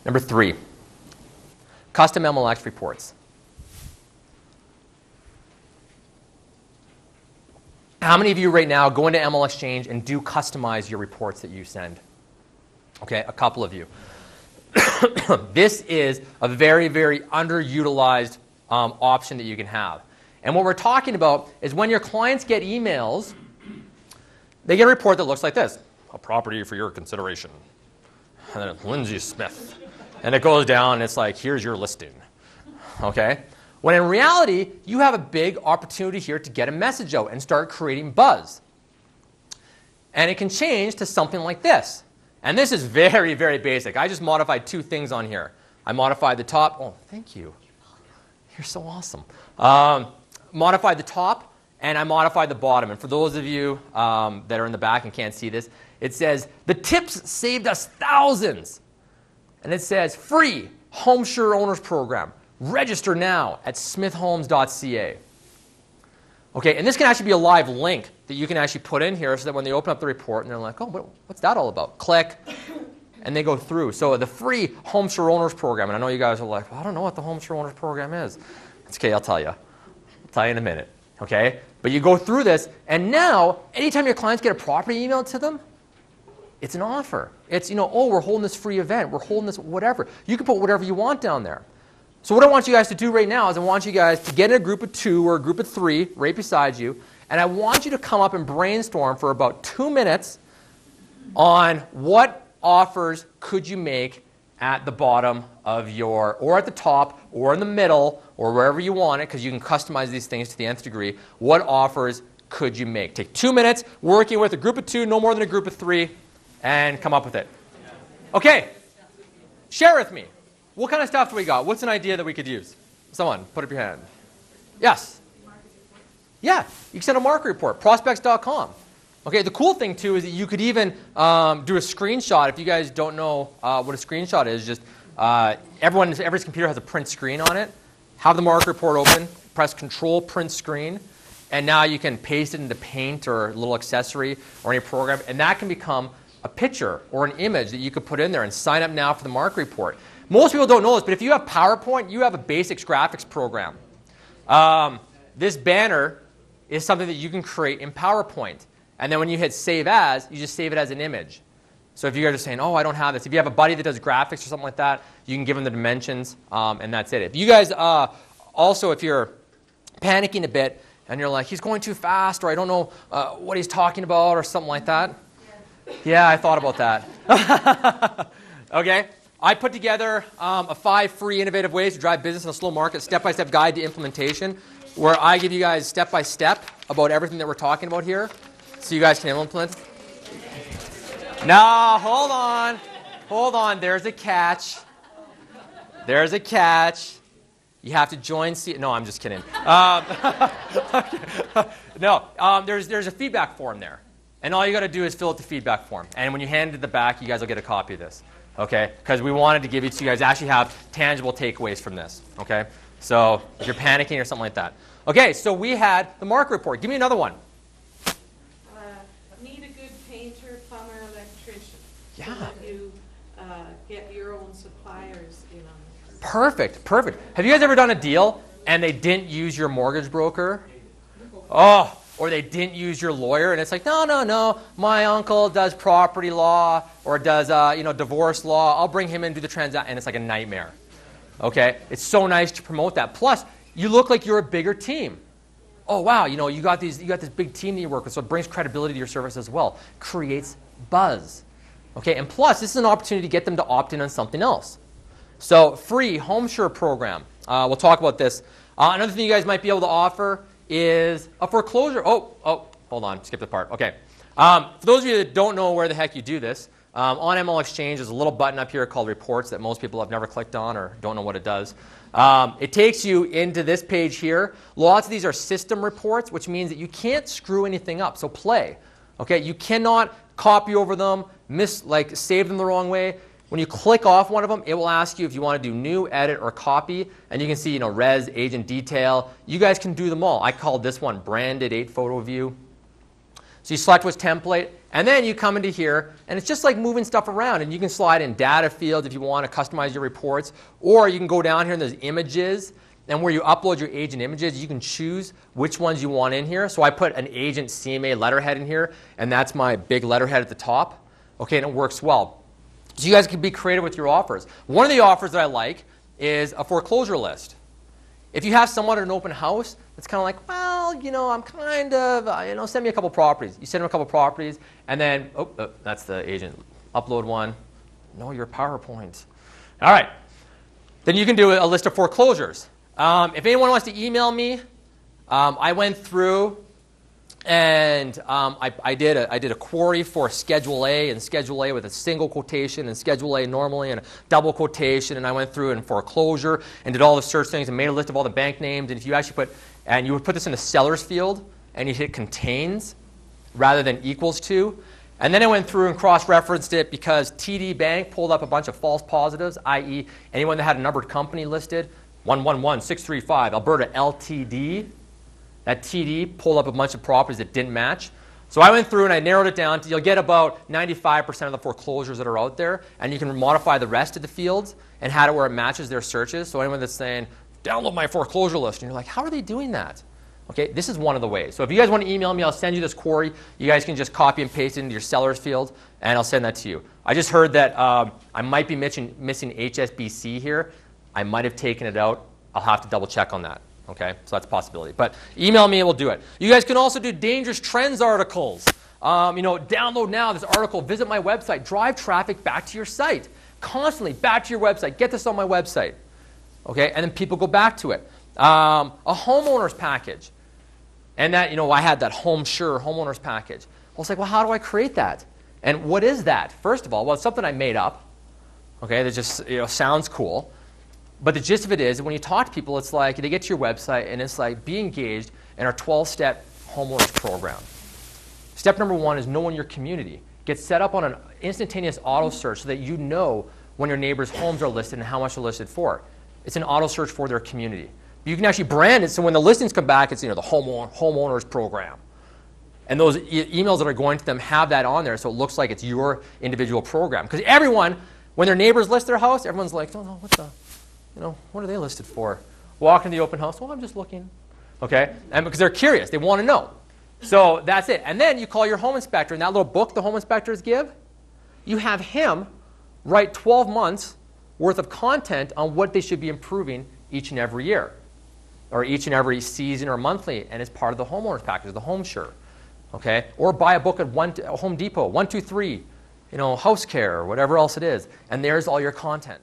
Number 3, custom MLX reports. How many of you right now go into ML Exchange and do customize your reports that you send? Okay, a couple of you. This is a very, very underutilized option that you can have. And what we're talking about is when your clients get emails, they get a report that looks like this. A property for your consideration. And then Lindsay Smith. And it goes down and it's like, here's your listing. Okay? When in reality, you have a big opportunity here to get a message out and start creating buzz. And it can change to something like this. And this is very, very basic. I just modified 2 things on here. I modified the top. Oh, thank you. You're so awesome. Modified the top, and I modified the bottom. And for those of you that are in the back and can't see this, it says, the tips saved us thousands. And it says, free home sure owners program. Register now at smithhomes.ca. Okay, and this can actually be a live link that you can actually put in here so that when they open up the report and they're like, oh, what's that all about? Click, and they go through. So the free home sure owners program, and I know you guys are like, well, I don't know what the home sure owners program is. It's okay, I'll tell you. I'll tell you in a minute, okay? But you go through this, and now, anytime your clients get a property emailed to them, it's an offer. It's, oh, we're holding this free event. We're holding this whatever. You can put whatever you want down there. So what I want you guys to do right now is I want you guys to get in a group of 2 or a group of 3 right beside you, and I want you to come up and brainstorm for about 2 minutes on what offers could you make at the bottom of your, or at the top, or in the middle, or wherever you want it, because you can customize these things to the nth degree. What offers could you make? Take 2 minutes working with a group of 2, no more than a group of 3, and come up with it. Okay, share with me. What kind of stuff do we got? What's an idea that we could use? Someone, put up your hand. Yes? Yeah, you can send a market report, prospects.com. Okay, the cool thing too is that you could even do a screenshot. If you guys don't know what a screenshot is, just everybody's computer has a print screen on it. Have the market report open, press Control Print Screen, and now you can paste it into Paint or a little accessory or any program, and that can become a picture or an image that you could put in there and sign up now for the market report. Most people don't know this, but if you have PowerPoint, you have a basics graphics program. This banner is something that you can create in PowerPoint. And then when you hit Save As, you just save it as an image. So if you guys are saying, oh, I don't have this. If you have a buddy that does graphics or something like that, you can give them the dimensions, and that's it. If you guys also, if you're panicking a bit and you're like, he's going too fast, or I don't know what he's talking about, or something like that. Yeah, I thought about that. Okay. I put together a 5 free innovative ways to drive business in a slow market, step-by-step guide to implementation, where I give you guys step-by-step about everything that we're talking about here, so you guys can implement. No, hold on. Hold on. There's a catch. There's a catch. You have to join. No, I'm just kidding. No, there's a feedback form there. And all you got to do is fill out the feedback form. And when you hand it to the back, you guys will get a copy of this. Okay? Because we wanted to give it to you guys actually have tangible takeaways from this. Okay? So if you're panicking or something like that. Okay, so we had the market report. Give me another one. Need a good painter, plumber, electrician. Yeah. So that you get your own suppliers in on this. Perfect, perfect. Have you guys ever done a deal and they didn't use your mortgage broker? Oh, or they didn't use your lawyer, and it's like, no, my uncle does property law or does divorce law. I'll bring him in and do the transaction, and it's like a nightmare. Okay, it's so nice to promote that. Plus, you look like you're a bigger team. Oh wow, you got this big team that you work with, so it brings credibility to your service as well. Creates buzz. Okay, and plus, this is an opportunity to get them to opt in on something else. So, free home sure program. We'll talk about this. Another thing you guys might be able to offer is a foreclosure. Oh, hold on, skip the part. Okay. For those of you that don't know where the heck you do this, on ML Exchange, there's a little button up here called Reports that most people have never clicked on or don't know what it does. It takes you into this page here. Lots of these are system reports, which means that you can't screw anything up. So play. Okay, you cannot copy over them, save them the wrong way. When you click off one of them, it will ask you if you want to do new, edit, or copy. And you can see, res, agent detail. You guys can do them all. I called this one branded 8 photo view. So you select which template, and then you come into here, and it's just like moving stuff around. And you can slide in data fields if you want to customize your reports, or you can go down here and there's images, and where you upload your agent images, you can choose which ones you want in here. So I put an agent CMA letterhead in here, and that's my big letterhead at the top. Okay, and it works well. So you guys can be creative with your offers. One of the offers that I like is a foreclosure list. If you have someone at an open house, it's kind of like, well, you know, I'm kind of, you know, send me a couple properties. You send them a couple properties, and then, that's the agent. Upload one. No, your PowerPoint. All right. Then you can do a list of foreclosures. If anyone wants to email me, I went through and I did a query for Schedule A and Schedule A with a single quotation and Schedule A normally and a double quotation, and I went through and foreclosure and did all the search things and made a list of all the bank names. And if you actually you would put this in the seller's field and you hit contains rather than equals to. And then I went through and cross-referenced it because TD Bank pulled up a bunch of false positives, i.e. anyone that had a numbered company listed, 111635, Alberta LTD. That TD pulled up a bunch of properties that didn't match. So I went through and I narrowed it down to, you'll get about 95% of the foreclosures that are out there, and you can modify the rest of the fields and have it where it matches their searches. So anyone that's saying, download my foreclosure list, and you're like, how are they doing that? Okay, this is one of the ways. So if you guys want to email me, I'll send you this query. You guys can just copy and paste it into your seller's field, and I'll send that to you. I just heard that I might be missing HSBC here. I might have taken it out. I'll have to double check on that. Okay, so that's a possibility. But email me and we'll do it. You guys can also do dangerous trends articles. You know, download now this article, visit my website, drive traffic back to your site. Constantly back to your website. Get this on my website. Okay, and then people go back to it. A homeowner's package. And that, you know, I had that HomeSure homeowner's package. I was like, well, how do I create that? And what is that? First of all, well, it's something I made up. Okay, that just, you know, sounds cool. But the gist of it is, when you talk to people, it's like they get to your website, and it's like, be engaged in our 12-step homeowners program. Step number 1 is know your community. Get set up on an instantaneous auto search so that you know when your neighbors' homes are listed and how much they're listed for. It's an auto search for their community. You can actually brand it so when the listings come back, it's, you know, the homeowners program. And those emails that are going to them have that on there, so it looks like it's your individual program. Because everyone, when their neighbors list their house, everyone's like, oh, no, what the? You know, what are they listed for? Walk into the open house. Well, I'm just looking. Okay? And because they're curious. They want to know. So that's it. And then you call your home inspector. And that little book the home inspectors give, you have him write 12 months worth of content on what they should be improving each and every year. Or each and every season or monthly. And it's part of the homeowner's package, the HomeSure. Okay? Or buy a book at Home Depot, 123, you know, house care, or whatever else it is. And there's all your content.